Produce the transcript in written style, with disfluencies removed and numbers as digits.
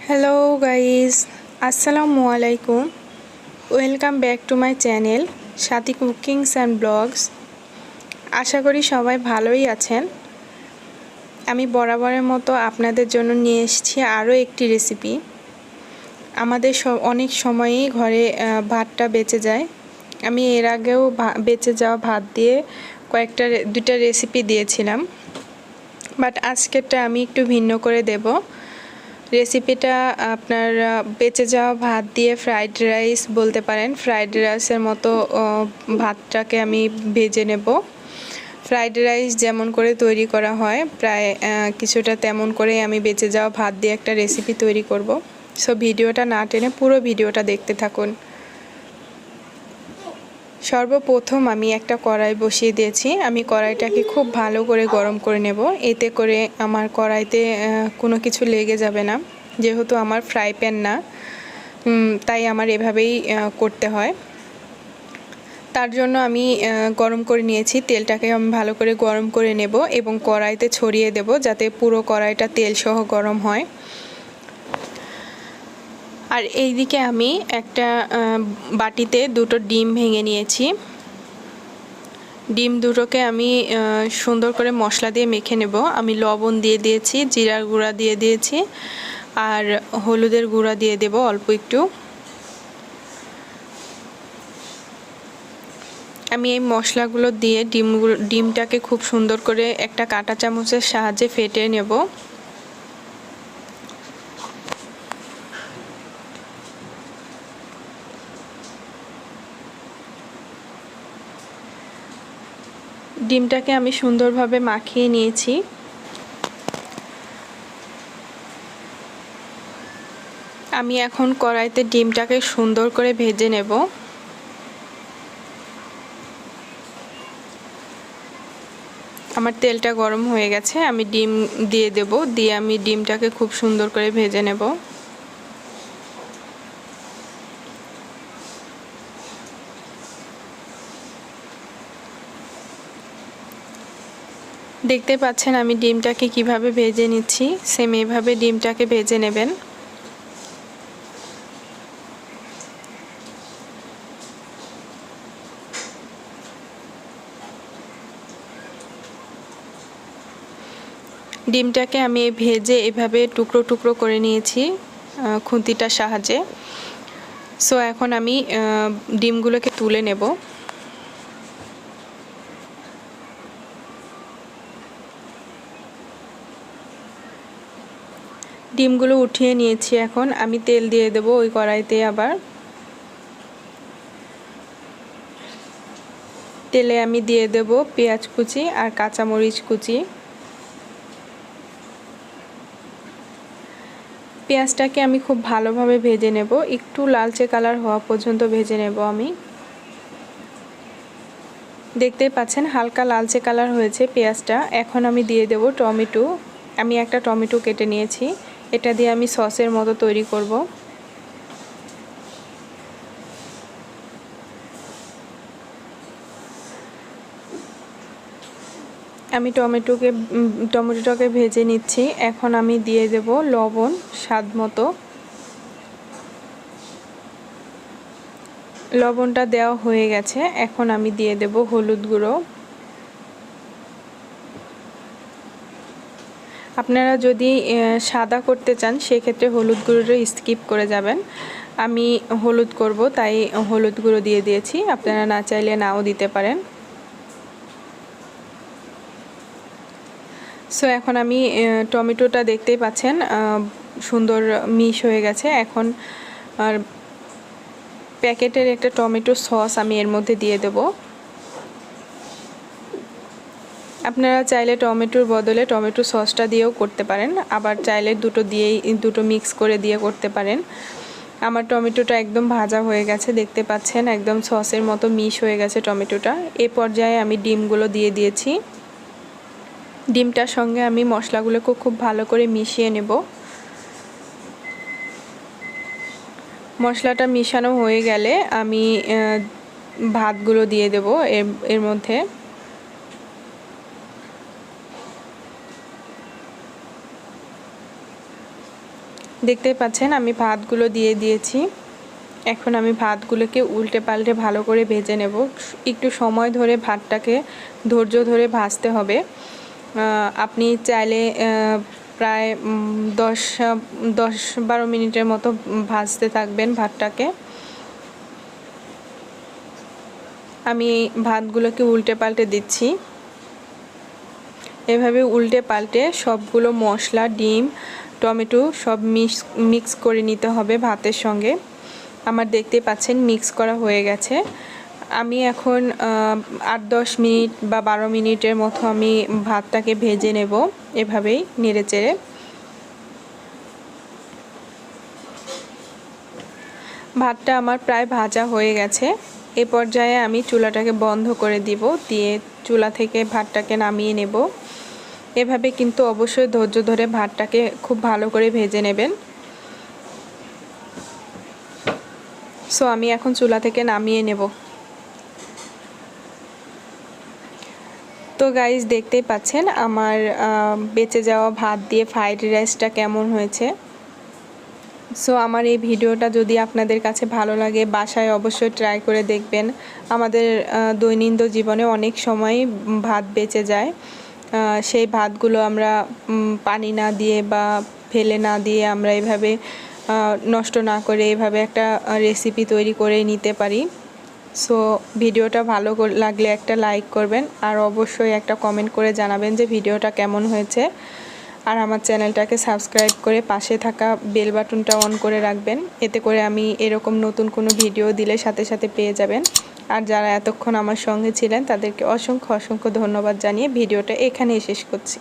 Hello guys, আসসালামু আলাইকুম। Welcome back to my channel Sathi cookings and blogs. আশা করি সবাই ভালোই আছেন। আমি বরাবরের মতো আপনাদের জন্য নিয়ে এসেছি আরও একটি রেসিপি। আমাদের অনেক সময়ই ঘরে ভাতটা বেঁচে যায়। আমি এর আগেও বেঁচে যাওয়া ভাত দিয়ে দুইটা রেসিপি দিয়েছিলাম, বাট আজকেরটা আমি একটু ভিন্ন করে দেব। রেসিপিটা আপনার বেঁচে যাওয়া ভাত দিয়ে ফ্রাইড রাইস বলতে পারেন। ফ্রাইড রাইসের মতো ভাতটাকে আমি ভেজে নেব। ফ্রাইড রাইস যেমন করে তৈরি করা হয় প্রায় কিছুটা তেমন করেই আমি বেঁচে যাওয়া ভাত দিয়ে একটা রেসিপি তৈরি করব। সো ভিডিওটা না টেনে পুরো ভিডিওটা দেখতে থাকুন। সর্বপ্রথম আমি একটা কড়াই বসিয়ে দিয়েছি। আমি কড়াইটাকে খুব ভালো করে গরম করে নেব, এতে করে আমার কড়াইতে কোনো কিছু লেগে যাবে না। যেহেতু আমার ফ্রাই প্যান না, তাই আমার এভাবেই করতে হয়। তার জন্য আমি গরম করে নিয়েছি। তেলটাকে আমি ভালো করে গরম করে নেব এবং কড়াইতে ছড়িয়ে দেব, যাতে পুরো কড়াইটা তেলসহ গরম হয়। আর এইদিকে আমি একটা বাটিতে দুটো ডিম ভেঙে নিয়েছি। ডিম দুটোকে আমি সুন্দর করে মশলা দিয়ে মেখে নেব। আমি লবণ দিয়ে দিয়েছি, জিরার গুঁড়া দিয়ে দিয়েছি, আর হলুদের গুঁড়া দিয়ে দেব অল্প একটু। আমি এই মশলাগুলো দিয়ে ডিমটাকে খুব সুন্দর করে একটা কাঁটা চামচের সাহায্যে ফেটে নেব। ডিমটাকে আমি সুন্দরভাবে মাখিয়ে নিয়েছি। আমি এখন কড়াইতে ডিমটাকে সুন্দর করে ভেজে নেব। আমার তেলটা গরম হয়ে গেছে, আমি ডিম দিয়ে দেব। দিয়ে আমি ডিমটাকে খুব সুন্দর করে ভেজে নেব। দেখতে পাচ্ছেন আমি ডিমটাকে কিভাবে ভেজে নিচ্ছি। সেম এভাবে ডিমটাকে ভেজে নেবেন। ডিমটাকে আমি ভেজে এভাবে টুকরো টুকরো করে নিয়েছি খুন্তিটার সাহায্যে। সো এখন আমি ডিমগুলোকে তুলে নেব। ডিমগুলো উঠিয়ে নিয়েছি। এখন আমি তেল দিয়ে দেব ওই কড়াইতে। আবার তেলে আমি দিয়ে দেব পেঁয়াজ কুচি আর কাঁচামরিচ কুচি। পেঁয়াজটাকে আমি খুব ভালোভাবে ভেজে নেব, একটু লালচে কালার হওয়া পর্যন্ত ভেজে নেব। আমি দেখতেই পাচ্ছেন হালকা লালচে কালার হয়েছে পেঁয়াজটা। এখন আমি দিয়ে দেব টমেটো। আমি একটা টমেটো কেটে নিয়েছি, এটা দিয়ে আমি সসের মতো তৈরি করব। আমি টমেটোটাকে ভেজে নিচ্ছি। এখন আমি দিয়ে দেব লবণ স্বাদ মতো। লবণটা দেওয়া হয়ে গেছে। এখন আমি দিয়ে দেব হলুদ গুঁড়ো। আপনারা যদি সাদা করতে চান সেক্ষেত্রে হলুদ গুঁড়োটা স্কিপ করে যাবেন। আমি হলুদ করব, তাই হলুদ গুঁড়ো দিয়ে দিয়েছি। আপনারা না চাইলে নাও দিতে পারেন। সো এখন আমি টমেটোটা দেখতেই পাচ্ছেন সুন্দর মিশ হয়ে গেছে। এখন আর প্যাকেটের একটা টমেটো সস আমি এর মধ্যে দিয়ে দেব। আপনারা চাইলে টমেটোর বদলে টমেটো সসটা দিয়েও করতে পারেন, আবার চাইলে দুটো মিক্স করে দিয়ে করতে পারেন। আমার টমেটোটা একদম ভাজা হয়ে গেছে, দেখতে পাচ্ছেন একদম সসের মতো মিশ হয়ে গেছে টমেটোটা। এই পর্যায়ে আমি ডিমগুলো দিয়ে দিয়েছি। ডিমটার সঙ্গে আমি মশলাগুলোকে খুব ভালো করে মিশিয়ে নেব। মশলাটা মিশানো হয়ে গেলে আমি ভাতগুলো দিয়ে দেব এর মধ্যে। দেখতে পাচ্ছেন আমি ভাতগুলো দিয়ে দিয়েছি। এখন আমি ভাতগুলোকে উল্টে পাল্টে ভালো করে ভেজে নেব। একটু সময় ধরে ভাতটাকে ধৈর্য ধরে ভাজতে হবে। আপনি চাইলে প্রায় 10-12 মিনিটের মতো ভাজতে থাকবেন ভাতটাকে। আমি ভাতগুলোকে উল্টে পাল্টে দিচ্ছি। এভাবে উল্টে পাল্টে সবগুলো মশলা, ডিম, টমেটো সব মিক্স করে নিতে হবে ভাতের সঙ্গে। আমার দেখতে পাচ্ছেন মিক্স করা হয়ে গেছে। আমি এখন 8-10 মিনিট বা 12 মিনিটের মতো আমি ভাতটাকে ভেজে নেব এভাবেই নেড়েচেড়ে। ভাতটা আমার প্রায় ভাজা হয়ে গেছে। এ পর্যায়ে আমি চুলাটাকে বন্ধ করে দিব, দিয়ে চুলা থেকে ভাতটাকে নামিয়ে নেব। এভাবে কিন্তু অবশ্যই ধৈর্য ধরে ভাতটাকে খুব ভালো করে ভেজে নেবেন। সো আমি এখন চুলা থেকে নামিয়ে নেব। তো গাইস দেখতেই পাচ্ছেন আমার বেঁচে যাওয়া ভাত দিয়ে ফ্রাইড রাইসটা কেমন হয়েছে। সো আমার এই ভিডিওটা যদি আপনাদের কাছে ভালো লাগে বাসায় অবশ্যই ট্রাই করে দেখবেন। আমাদের দৈনন্দিন জীবনে অনেক সময় ভাত বেঁচে যায়। সেই ভাতগুলো আমরা পানি না দিয়ে বা ফেলে না দিয়ে আমরা এভাবে নষ্ট না করে এভাবে একটা রেসিপি তৈরি করে নিতে পারি। সো ভিডিওটা ভালো লাগলে একটা লাইক করবেন, আর অবশ্যই একটা কমেন্ট করে জানাবেন যে ভিডিওটা কেমন হয়েছে। আর আমার চ্যানেলটাকে সাবস্ক্রাইব করে পাশে থাকা বেল বাটনটা অন করে রাখবেন, এতে করে আমি এরকম নতুন কোনো ভিডিও দিলে সাথে সাথে পেয়ে যাবেন। আর যারা এতক্ষণ আমার সঙ্গে ছিলেন তাদেরকে অসংখ্য ধন্যবাদ জানিয়ে ভিডিওটা এখানেই শেষ করছি।